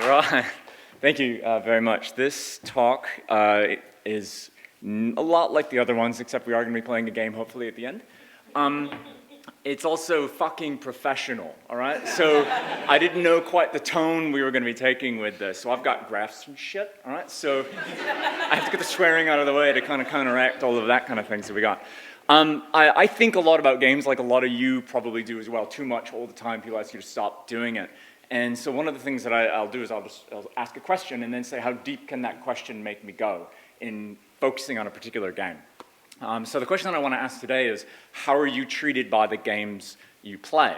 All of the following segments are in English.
Right. Thank you very much. This talk is a lot like the other ones, except we are going to be playing a game, hopefully, at the end. It's also fucking professional, all right? So I didn't know quite the tone we were going to be taking with this. So I've got graphs and shit, all right? So I have to get the swearing out of the way to kind of counteract all of that kind of thing that we got. I think a lot about games, like a lot of you probably do as well. Too much all the time. People ask you to stop doing it. And so one of the things that I'll do is I'll ask a question and then say, how deep can that question make me go in focusing on a particular game? So the question that I want to ask today is, how are you treated by the games you play?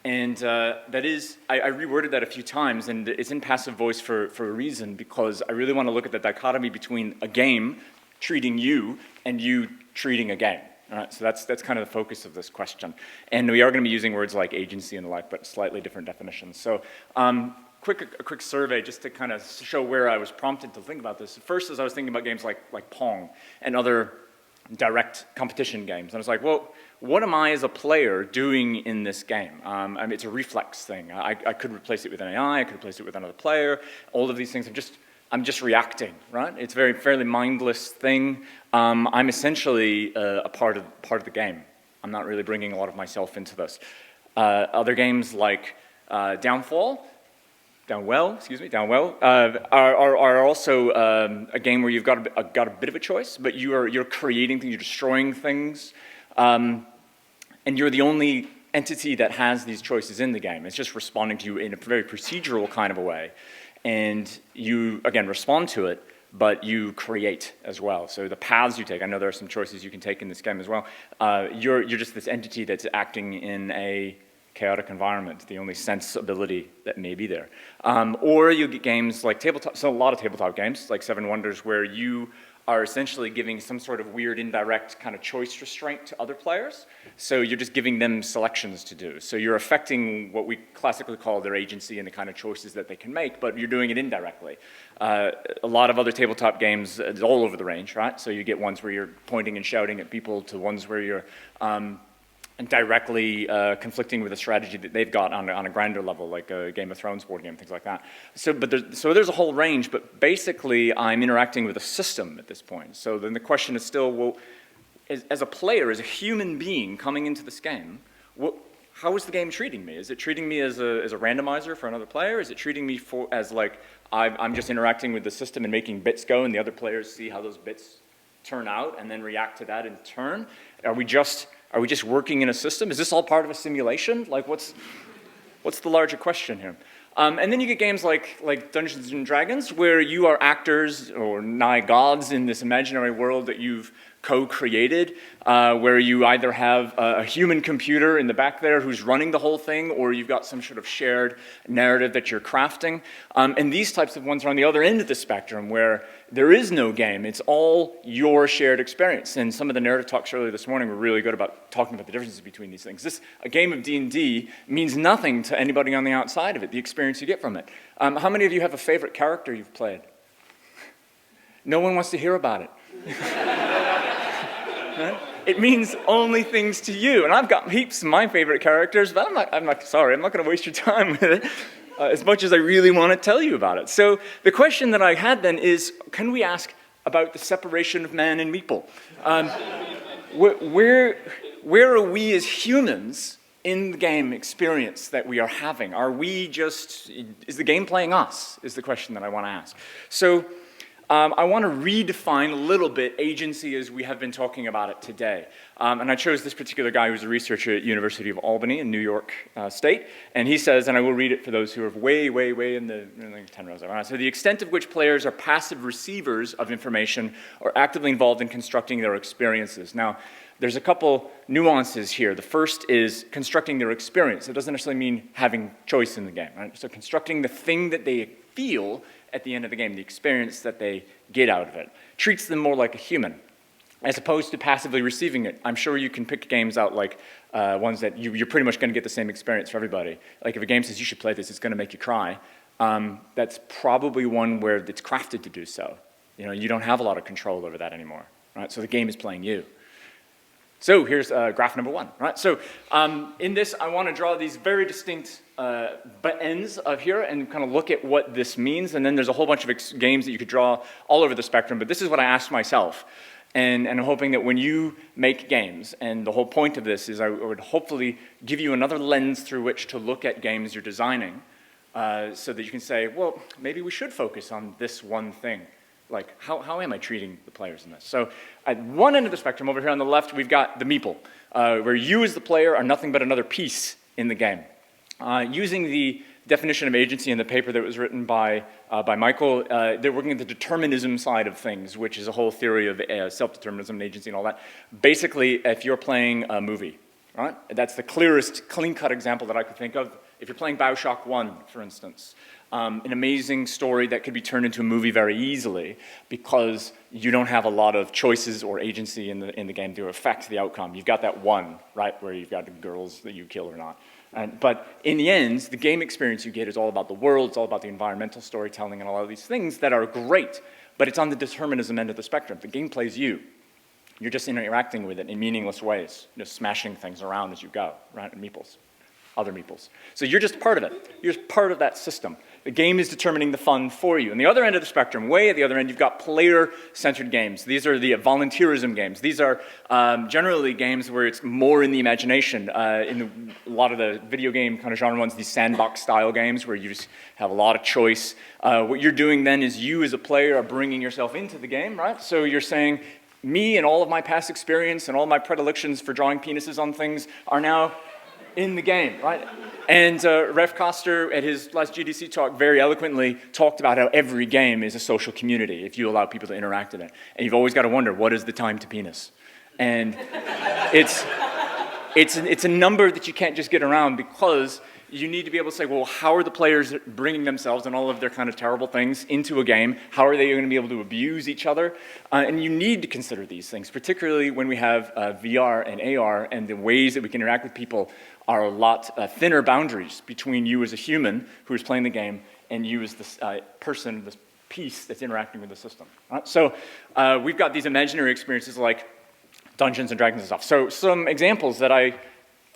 And that is, I reworded that a few times, and it's in passive voice for a reason, because I really want to look at the dichotomy between a game treating you and you treating a game. All right, so that's kind of the focus of this question. And we are going to be using words like agency and the like, but slightly different definitions. So a quick survey just to kind of show where I was prompted to think about this. First, as I was thinking about games like Pong and other direct competition games. And I was like, well, what am I as a player doing in this game? I mean, it's a reflex thing. I could replace it with an AI, I could replace it with another player. All of these things, I'm just reacting, right? It's a fairly mindless thing. I'm essentially a part of the game. I'm not really bringing a lot of myself into this. Other games like Downwell, are also a game where you've got a bit of a choice, but you're creating things, you're destroying things, and you're the only entity that has these choices in the game. It's just responding to you in a very procedural kind of a way, and you again respond to it, but you create as well. So the paths you take, I know there are some choices you can take in this game as well. You're just this entity that's acting in a chaotic environment, the only sensibility that may be there. Or you get games like tabletop, so a lot of tabletop games, like Seven Wonders, where you are essentially giving some sort of weird indirect kind of choice restraint to other players. So you're just giving them selections to do. So you're affecting what we classically call their agency and the kind of choices that they can make, but you're doing it indirectly. A lot of other tabletop games, it's all over the range, right? So you get ones where you're pointing and shouting at people to ones where you're directly conflicting with a strategy that they've got on a grander level, like a Game of Thrones board game, things like that. So there's a whole range, but basically I'm interacting with a system at this point. So then the question is still, well, as a player, as a human being coming into this game, how is the game treating me? Is it treating me as a randomizer for another player? Is it treating me as like I'm just interacting with the system and making bits go, and the other players see how those bits turn out and then react to that in turn? Are we just working in a system? Is this all part of a simulation? Like, what's the larger question here? And then you get games like Dungeons and Dragons, where you are actors or nigh gods in this imaginary world that you've co-created, where you either have a human computer in the back there who's running the whole thing, or you've got some sort of shared narrative that you're crafting. And these types of ones are on the other end of the spectrum, where there is no game. It's all your shared experience. And some of the narrative talks earlier this morning were really good about talking about the differences between these things. A game of D&D means nothing to anybody on the outside of it, the experience you get from it. How many of you have a favorite character you've played? No one wants to hear about it. It means only things to you. And I've got heaps of my favorite characters, but I'm not going to waste your time with it. As much as I really want to tell you about it. So the question that I had then is, can we ask about the separation of man and MEEPLE? Where are we as humans in the game experience that we are having? Is the game playing us, is the question that I want to ask. So I want to redefine a little bit agency as we have been talking about it today. And I chose this particular guy who's a researcher at University of Albany in New York State. And he says, and I will read it for those who are way in the 10 rows. So the extent of which players are passive receivers of information or actively involved in constructing their experiences. Now, there's a couple nuances here. The first is constructing their experience. It doesn't necessarily mean having choice in the game, right? So constructing the thing that they feel at the end of the game, the experience that they get out of it, treats them more like a human, as opposed to passively receiving it. I'm sure you can pick games out like ones that you're pretty much going to get the same experience for everybody. Like if a game says you should play this, it's going to make you cry. That's probably one where it's crafted to do so. You don't have a lot of control over that anymore, right? So the game is playing you. So here's graph number 1, right? So in this, I want to draw these very distinct ends of here and kind of look at what this means. And then there's a whole bunch of games that you could draw all over the spectrum. But this is what I asked myself. And I'm hoping that when you make games, and the whole point of this is I would hopefully give you another lens through which to look at games you're designing so that you can say, well, maybe we should focus on this one thing. Like, how am I treating the players in this? So at one end of the spectrum, over here on the left, we've got the MEEPLE, where you as the player are nothing but another piece in the game. Using the definition of agency in the paper that was written by Michael, they're working at the determinism side of things, which is a whole theory of self-determinism and agency and all that. Basically, if you're playing a movie, right? That's the clearest, clean-cut example that I could think of. If you're playing BioShock 1, for instance, an amazing story that could be turned into a movie very easily because you don't have a lot of choices or agency in the game to affect the outcome. You've got that one, right, where you've got the girls that you kill or not. But in the end, the game experience you get is all about the world, it's all about the environmental storytelling and all of these things that are great, but it's on the determinism end of the spectrum. The game plays you. You're just interacting with it in meaningless ways, just smashing things around as you go, right, and meeples, other meeples. So you're just part of it. You're just part of that system. The game is determining the fun for you. And the other end of the spectrum, way at the other end, you've got player-centered games. These are the volunteerism games. These are generally games where it's more in the imagination. In a lot of the video game kind of genre ones, these sandbox-style games where you just have a lot of choice. What you're doing then is you as a player are bringing yourself into the game, right? So you're saying, me and all of my past experience and all my predilections for drawing penises on things are now in the game, right? And Ref Coster at his last GDC talk very eloquently talked about how every game is a social community if you allow people to interact in it. And you've always got to wonder, what is the time to penis? And it's a number that you can't just get around because you need to be able to say, well, how are the players bringing themselves and all of their kind of terrible things into a game? How are they going to be able to abuse each other? And you need to consider these things, particularly when we have VR and AR and the ways that we can interact with people are a lot thinner boundaries between you as a human who is playing the game and you as this person, this piece that's interacting with the system. Right? So we've got these imaginary experiences like Dungeons and Dragons and stuff. So some examples that I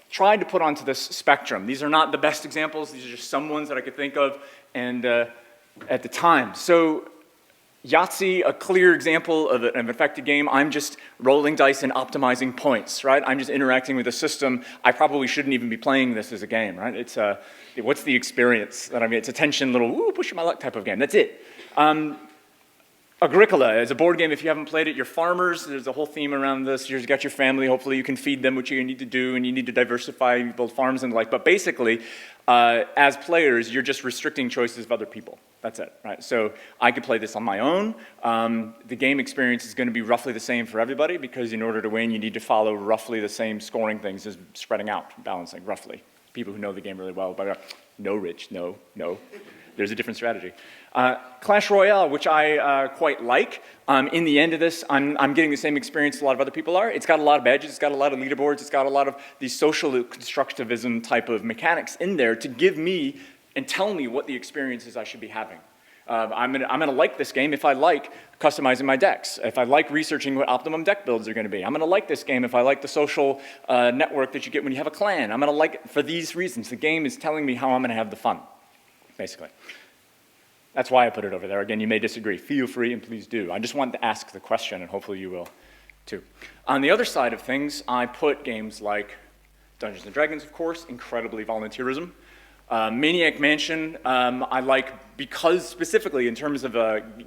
tried to put onto this spectrum. These are not the best examples. These are just some ones that I could think of and at the time. So Yahtzee, a clear example of an effective game. I'm just rolling dice and optimizing points, right? I'm just interacting with a system. I probably shouldn't even be playing this as a game, right? It's what's the experience that I mean? It's attention, little woo, push my luck type of game. That's it. Agricola is a board game. If you haven't played it, you're farmers. There's a whole theme around this. You've got your family. Hopefully you can feed them, which you need to do, and you need to diversify, build farms and the like. But basically, as players, you're just restricting choices of other people. That's it, right? So I could play this on my own. The game experience is going to be roughly the same for everybody because in order to win, you need to follow roughly the same scoring things as spreading out, balancing, roughly. People who know the game really well, but no, Rich, no. There's a different strategy. Clash Royale, which I quite like. In the end of this, I'm getting the same experience a lot of other people are. It's got a lot of badges, it's got a lot of leaderboards, it's got a lot of these social constructivism type of mechanics in there to give me and tell me what the experiences I should be having. I'm gonna like this game if I like customizing my decks, if I like researching what optimum deck builds are gonna be. I'm gonna like this game if I like the social network that you get when you have a clan. I'm gonna like it for these reasons. The game is telling me how I'm gonna have the fun, basically. That's why I put it over there. Again, you may disagree. Feel free and please do. I just wanted to ask the question and hopefully you will too. On the other side of things, I put games like Dungeons and Dragons, of course, incredibly volunteerism. Maniac Mansion, I like because specifically in terms of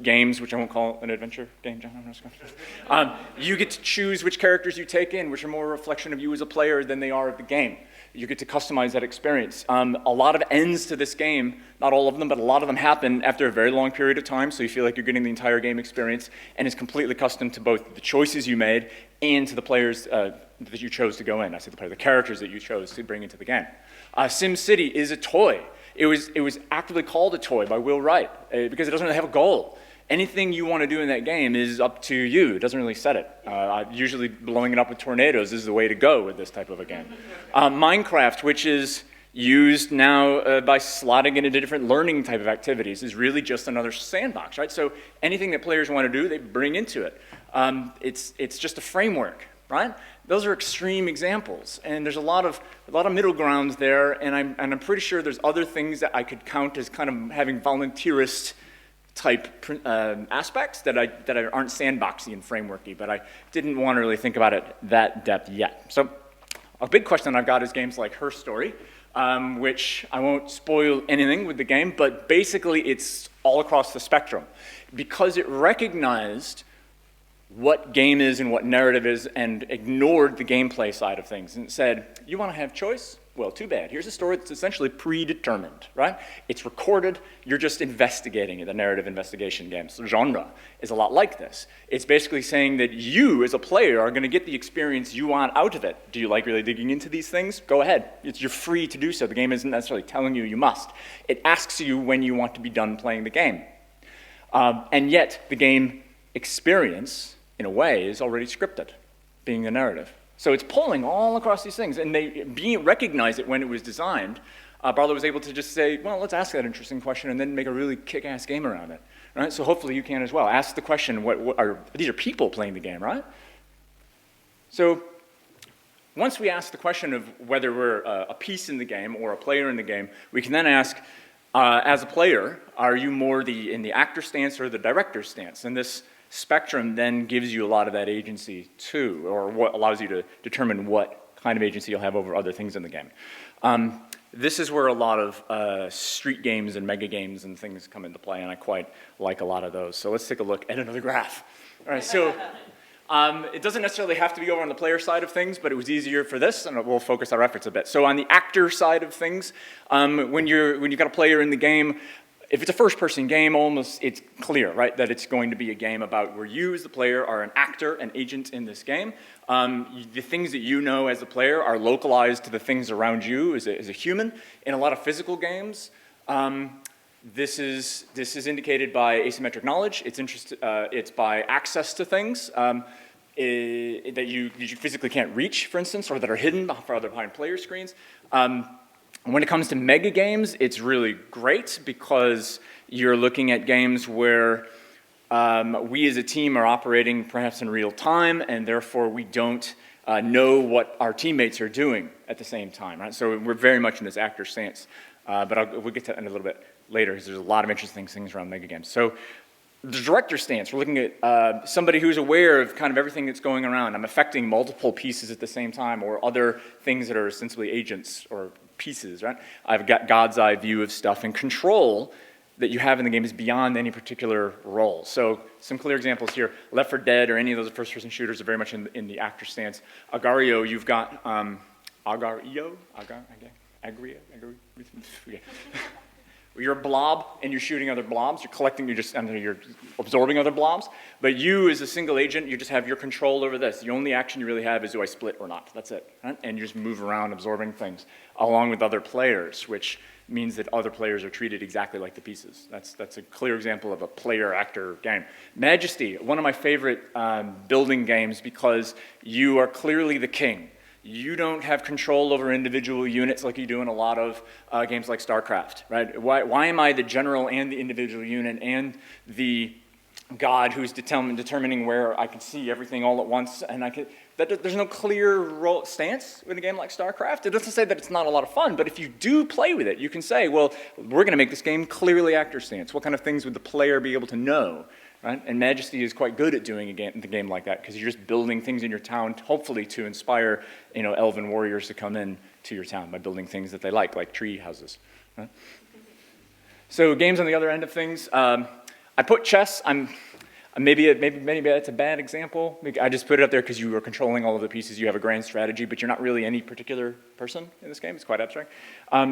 games, which I won't call an adventure game, John, I'm just going you get to choose which characters you take in, which are more a reflection of you as a player than they are of the game. You get to customize that experience. A lot of ends to this game, not all of them, but a lot of them happen after a very long period of time, so you feel like you're getting the entire game experience, and it's completely custom to both the choices you made and to the players that you chose to go in. I say the characters that you chose to bring into the game. SimCity is a toy. It was actively called a toy by Will Wright because it doesn't really have a goal. Anything you want to do in that game is up to you. It doesn't really set it. Usually blowing it up with tornadoes is the way to go with this type of a game. Minecraft, which is used now by slotting it into different learning type of activities, is really just another sandbox, right? So anything that players want to do, they bring into it. It's just a framework. right? Those are extreme examples, and there's a lot of middle ground there, and I'm pretty sure there's other things that I could count as kind of having volunteerist type aspects that aren't sandboxy and frameworky, but I didn't want to really think about it that depth yet. So a big question I've got is games like Her Story, which I won't spoil anything with the game, but basically it's all across the spectrum. Because it recognized what game is and what narrative is and ignored the gameplay side of things and said, you want to have choice? Well, too bad. Here's a story that's essentially predetermined, right? It's recorded, you're just investigating it. The narrative investigation games. The genre is a lot like this. It's basically saying that you, as a player, are going to get the experience you want out of it. Do you like really digging into these things? Go ahead. You're free to do so. The game isn't necessarily telling you you must. It asks you when you want to be done playing the game. And yet, the game experience, in a way, is already scripted, being the narrative. So it's pulling all across these things, and they recognize it when it was designed. Barlow was able to just say, well, let's ask that interesting question and then make a really kick-ass game around it. Right? So hopefully you can as well. Ask the question, these are people playing the game, right? So once we ask the question of whether we're a piece in the game or a player in the game, we can then ask, as a player, are you more in the actor stance or the director stance? And this spectrum then gives you a lot of that agency too, or what allows you to determine what kind of agency you'll have over other things in the game. This is where a lot of street games and mega games and things come into play, and I quite like a lot of those. So let's take a look at another graph. All right, so it doesn't necessarily have to be over on the player side of things, but it was easier for this, and we'll focus our efforts a bit. So on the actor side of things, when you've got a player in the game, if it's a first-person game, almost it's clear, right, that it's going to be a game about where you as the player are an actor, an agent in this game. The things that you know as a player are localized to the things around you as a human. In a lot of physical games, this is indicated by asymmetric knowledge. It's by access to things that you physically can't reach, for instance, or that are hidden behind player screens. When it comes to mega games, it's really great because you're looking at games where we as a team are operating perhaps in real time, and therefore we don't know what our teammates are doing at the same time, right? So we're very much in this actor stance, but we'll get to that in a little bit later because there's a lot of interesting things around mega games. So the director stance, we're looking at somebody who's aware of kind of everything that's going around. I'm affecting multiple pieces at the same time, or other things that are ostensibly agents or pieces, right? I've got God's eye view of stuff, and control that you have in the game is beyond any particular role. So some clear examples here. Left 4 Dead or any of those first-person shooters are very much in the actor stance. Agario, you've got Agario. You're a blob and you're shooting other blobs. You're absorbing other blobs. But you, as a single agent, you just have your control over this. The only action you really have is, do I split or not? That's it. Right? And you just move around absorbing things along with other players, which means that other players are treated exactly like the pieces. That's a clear example of a player-actor game. Majesty, one of my favorite building games because you are clearly the king. You don't have control over individual units like you do in a lot of games like StarCraft, right? Why am I the general and the individual unit and the god who's determining where I can see everything all at once? And there's no clear stance in a game like StarCraft. It doesn't say that it's not a lot of fun, but if you do play with it, you can say, well, we're going to make this game clearly actor stance. What kind of things would the player be able to know? Right? And Majesty is quite good at doing the game like that because you're just building things in your town, hopefully to inspire, elven warriors to come in to your town by building things that they like tree houses. Right? So games on the other end of things. I put chess. Maybe that's a bad example. I just put it up there because you are controlling all of the pieces. You have a grand strategy, but you're not really any particular person in this game. It's quite abstract.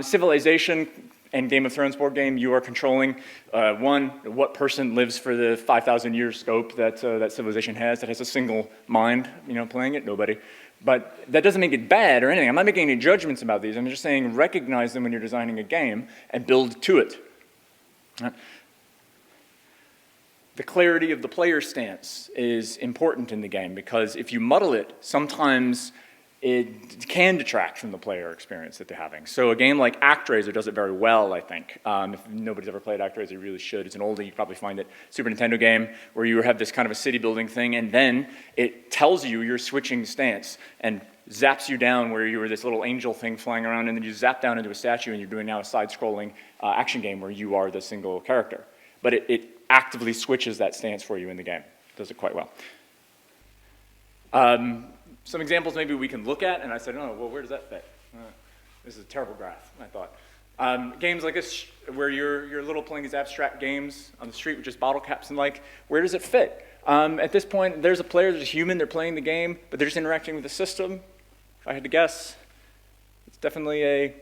Civilization and Game of Thrones board game, you are controlling what person lives for the 5,000 year scope that civilization has that has a single mind, playing it. Nobody. But that doesn't make it bad or anything. I'm not making any judgments about these. I'm just saying recognize them when you're designing a game and build to it. Right? The clarity of the player stance is important in the game because if you muddle it, sometimes it can detract from the player experience that they're having. So a game like ActRaiser does it very well, I think. If nobody's ever played ActRaiser, you really should. It's an oldie, you probably find it. Super Nintendo game where you have this kind of a city building thing, and then it tells you you're switching stance and zaps you down where you were this little angel thing flying around, and then you zap down into a statue, and you're doing now a side-scrolling action game where you are the single character. But it actively switches that stance for you in the game. It does it quite well. Some examples maybe we can look at, and I said, oh, well, where does that fit? This is a terrible graph, I thought. Games like this, where you're little playing these abstract games on the street with just bottle caps and like, where does it fit? At this point, there's a player, there's a human, they're playing the game, but they're just interacting with the system. If I had to guess, it's definitely a,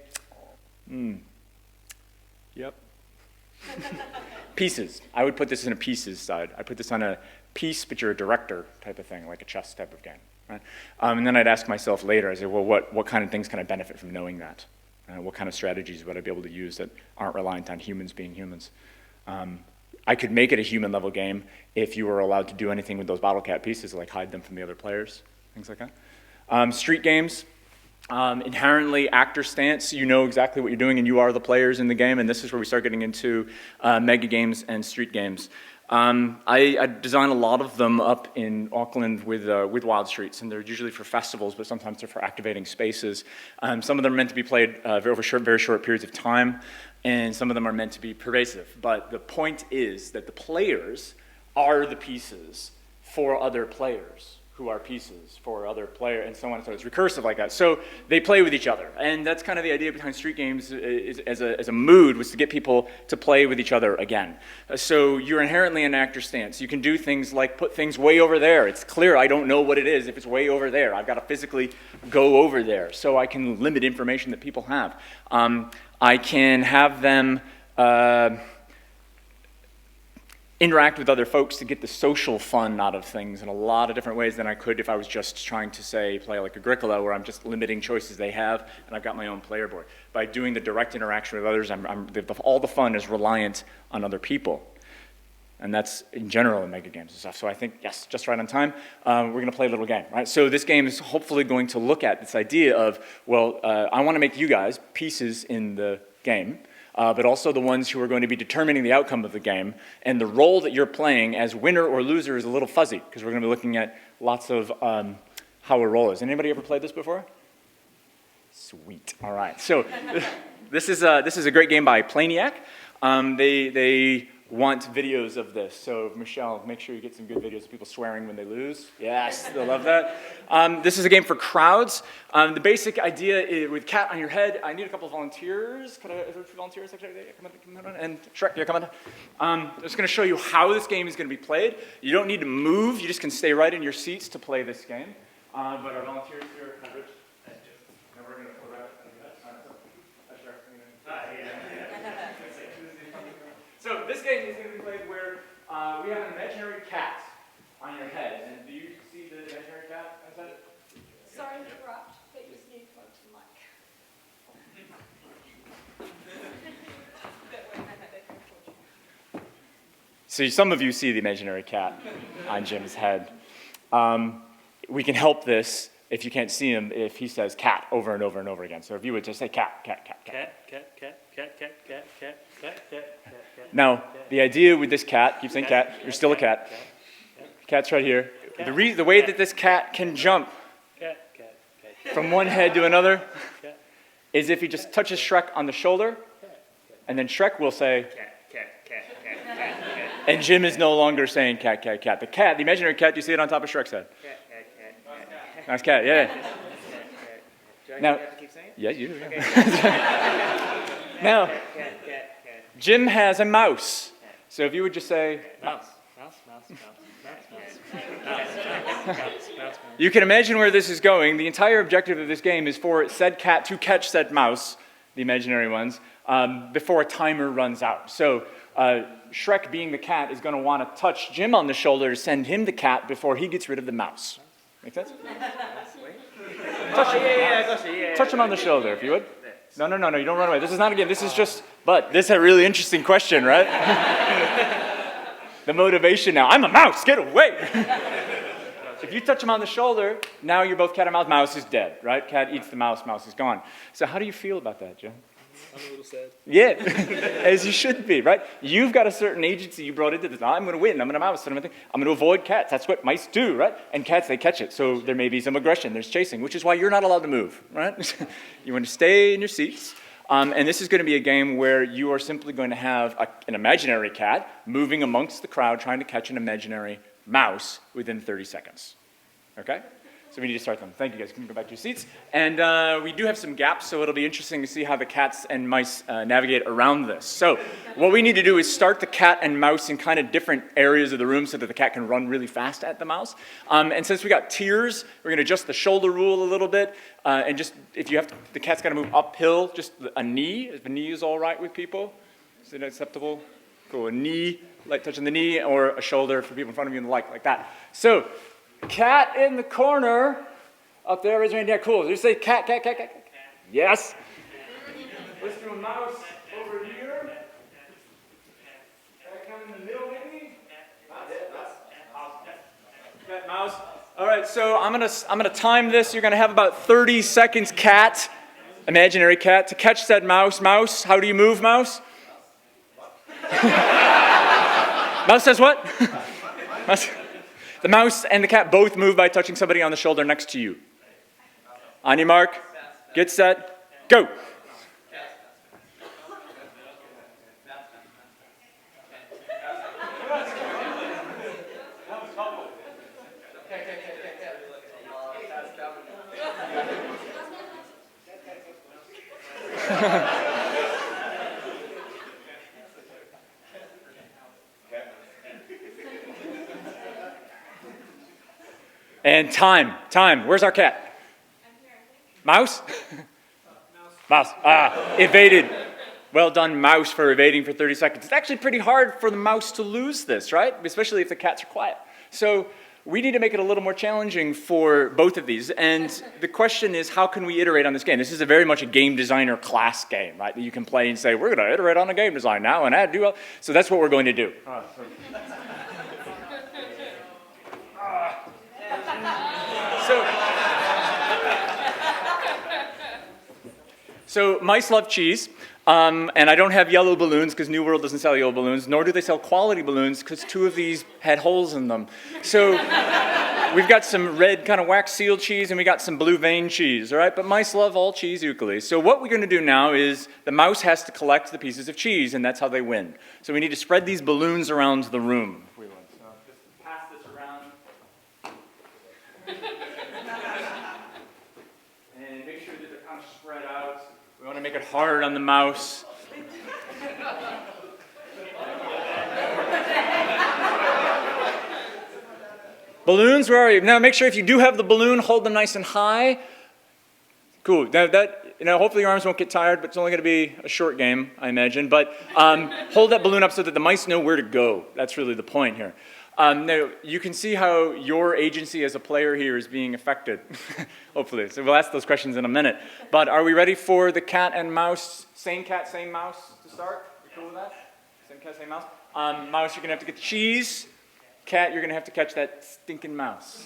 yep. Pieces. I would put this in a pieces side. I put this on a piece, but you're a director type of thing, like a chess type of game. Right? And then I'd ask myself later, I say, well, what kind of things can I benefit from knowing that? What kind of strategies would I be able to use that aren't reliant on humans being humans? I could make it a human level game if you were allowed to do anything with those bottle cap pieces, like hide them from the other players, things like that. Street games, inherently actor stance, you know exactly what you're doing and you are the players in the game, and this is where we start getting into mega games and street games. I design a lot of them up in Auckland with Wild Streets, and they're usually for festivals, but sometimes they're for activating spaces. Some of them are meant to be played over very short periods of time, and some of them are meant to be pervasive. But the point is that the players are the pieces for other players, who are pieces for other players, and so on and so on. It's recursive like that. So they play with each other. And that's kind of the idea behind street games as a mood, was to get people to play with each other again. So you're inherently an actor stance. You can do things like put things way over there. It's clear I don't know what it is if it's way over there. I've got to physically go over there so I can limit information that people have. I can have them interact with other folks to get the social fun out of things in a lot of different ways than I could if I was just trying to, say, play like Agricola, where I'm just limiting choices they have, and I've got my own player board. By doing the direct interaction with others, all the fun is reliant on other people. And that's, in general, in mega games and stuff. So I think, yes, just right on time, we're going to play a little game, right? So this game is hopefully going to look at this idea of, well, I want to make you guys pieces in the game, but also the ones who are going to be determining the outcome of the game, and the role that you're playing as winner or loser is a little fuzzy, because we're going to be looking at lots of how a role is. Anybody ever played this before? Sweet. All right. So this is a great game by Planiac. They want videos of this. So Michelle, make sure you get some good videos of people swearing when they lose. Yes, they'll love that. This is a game for crowds. The basic idea is with cat on your head. I need a couple of volunteers. Could I, is there volunteers? Come on, and Shrek, yeah, come on. I'm just going to show you how this game is going to be played. You don't need to move. You just can stay right in your seats to play this game. But our volunteers here, Rich, and we're going to put that. So this game is going to be played where we have an imaginary cat on your head. And do you see the imaginary cat? Is that it? Sorry to interrupt, but you just need to come up to the mic. So some of you see the imaginary cat on Jim's head. We can help this if you can't see him if he says cat over and over and over again. So if you would just say cat, cat, cat, cat. Cat, cat, cat, cat, cat, cat, cat, cat, cat, cat. Now, the idea with this cat, keep saying cat, you're still a cat. Cat's right here. The way that this cat can jump from one head to another is if he just touches Shrek on the shoulder, and then Shrek will say, and Jim is no longer saying cat, cat, cat. The cat, the imaginary cat, you see it on top of Shrek's head. Nice cat, yeah. Now, yeah, you do. Yeah. Now, Jim has a mouse. So if you would just say, mouse. You can imagine where this is going. The entire objective of this game is for said cat to catch said mouse, the imaginary ones, before a timer runs out. So Shrek, being the cat, is going to want to touch Jim on the shoulder to send him the cat before he gets rid of the mouse. Make sense? Touch him on the shoulder, if you would. No, you don't run away. This is not a game. This is just, but this is a really interesting question, right? The motivation now. I'm a mouse, get away. If you touch them on the shoulder, now you're both cat and mouse. Mouse is dead, right? Cat eats the mouse, mouse is gone. So how do you feel about that, Joe? I'm a little sad. Yeah, as you should be, right? You've got a certain agency you brought into this. I'm going to win. I'm going to mouse. I'm going to avoid cats. That's what mice do, right? And cats, they catch it. So there may be some aggression. There's chasing, which is why you're not allowed to move, right? You want to stay in your seats. And this is going to be a game where you are simply going to have an imaginary cat moving amongst the crowd trying to catch an imaginary mouse within 30 seconds. Okay? So we need to start them. Thank you guys. You can go back to your seats. And we do have some gaps, so it'll be interesting to see how the cats and mice navigate around this. So what we need to do is start the cat and mouse in kind of different areas of the room so that the cat can run really fast at the mouse. And since we got tiers, we're going to adjust the shoulder rule a little bit. And just, if you have to, the cat's got to move uphill, just a knee. If a knee is all right with people. Is it acceptable? Cool. A knee, like touching the knee, or a shoulder for people in front of you and the like that. So, cat in the corner, up there, raise your hand. Yeah, cool. Did you say cat, cat, cat, cat, cat? Yes. Let's do a mouse over here. Cat come in the middle, maybe. Cat, mouse. All right. So I'm gonna time this. You're gonna have about 30 seconds. Cat, imaginary cat, to catch that mouse. Mouse. How do you move, mouse? Mouse says what? Mouse. The mouse and the cat both move by touching somebody on the shoulder next to you. On your mark, get set, go. And time. Where's our cat? Mouse? Mouse. Evaded. Well done, mouse, for evading for 30 seconds. It's actually pretty hard for the mouse to lose this, right? Especially if the cats are quiet. So we need to make it a little more challenging for both of these. And the question is, how can we iterate on this game? This is very much a game designer class game, right? That you can play and say, we're going to iterate on the game design now and add do. So that's what we're going to do. So mice love cheese, and I don't have yellow balloons because New World doesn't sell yellow balloons, nor do they sell quality balloons because 2 of these had holes in them. So we've got some red kind of wax sealed cheese and we got some blue vein cheese, all right? But mice love all cheese equally. So what we're going to do now is the mouse has to collect the pieces of cheese, and that's how they win. So we need to spread these balloons around the room. If we want. So just pass this around. And make sure that they're kind of spread out. We want to make it hard on the mouse. Balloons, where are you? Now make sure if you do have the balloon, hold them nice and high. Cool. Now hopefully your arms won't get tired, but it's only going to be a short game, I imagine. But hold that balloon up so that the mice know where to go. That's really the point here. Now, you can see how your agency as a player here is being affected, hopefully. So we'll ask those questions in a minute. But are we ready for the cat and mouse, same cat, same mouse to start? You cool with that? Same cat, same mouse? Mouse, you're going to have to get the cheese. Cat, you're going to have to catch that stinking mouse.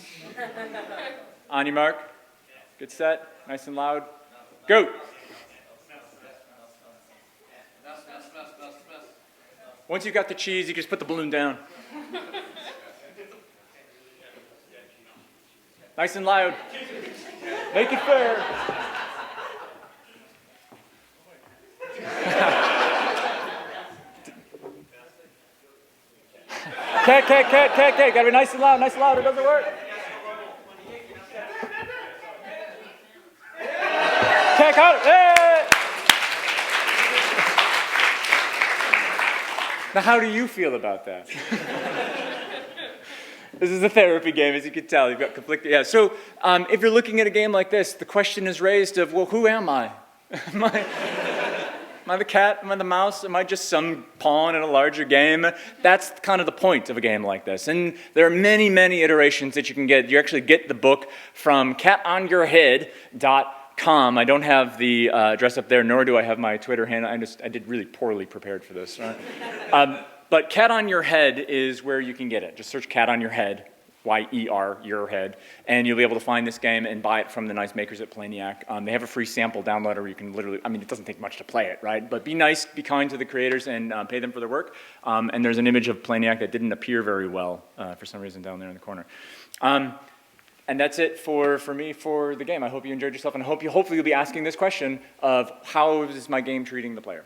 On your mark. Get set. Nice and loud. Go. Once you've got the cheese, you can just put the balloon down. Nice and loud. Make it fair. Cat. Gotta be nice and loud, It doesn't work. Cat, caught it. Hey! Now, how do you feel about that? This is a therapy game, as you can tell. You've got conflicting. Yeah. So, if you're looking at a game like this, the question is raised of, well, who am I? Am I the cat? Am I the mouse? Am I just some pawn in a larger game? That's kind of the point of a game like this. And there are many, many iterations that you can get. You actually get the book from catonyourhead.com. I don't have the address up there, nor do I have my Twitter handle. I did really poorly prepared for this. Right? But Cat on Your Head is where you can get it. Just search Cat on Your Head Y-E-R, your head, and you'll be able to find this game and buy it from the nice makers at Planiac. They have a free sample downloader where you can literally, I mean, it doesn't take much to play it, right? But be nice, be kind to the creators, and pay them for their work. And there's an image of Planiac that didn't appear very well for some reason down there in the corner. And that's it for me for the game. I hope you enjoyed yourself, and I hope hopefully you'll be asking this question of how is my game treating the player?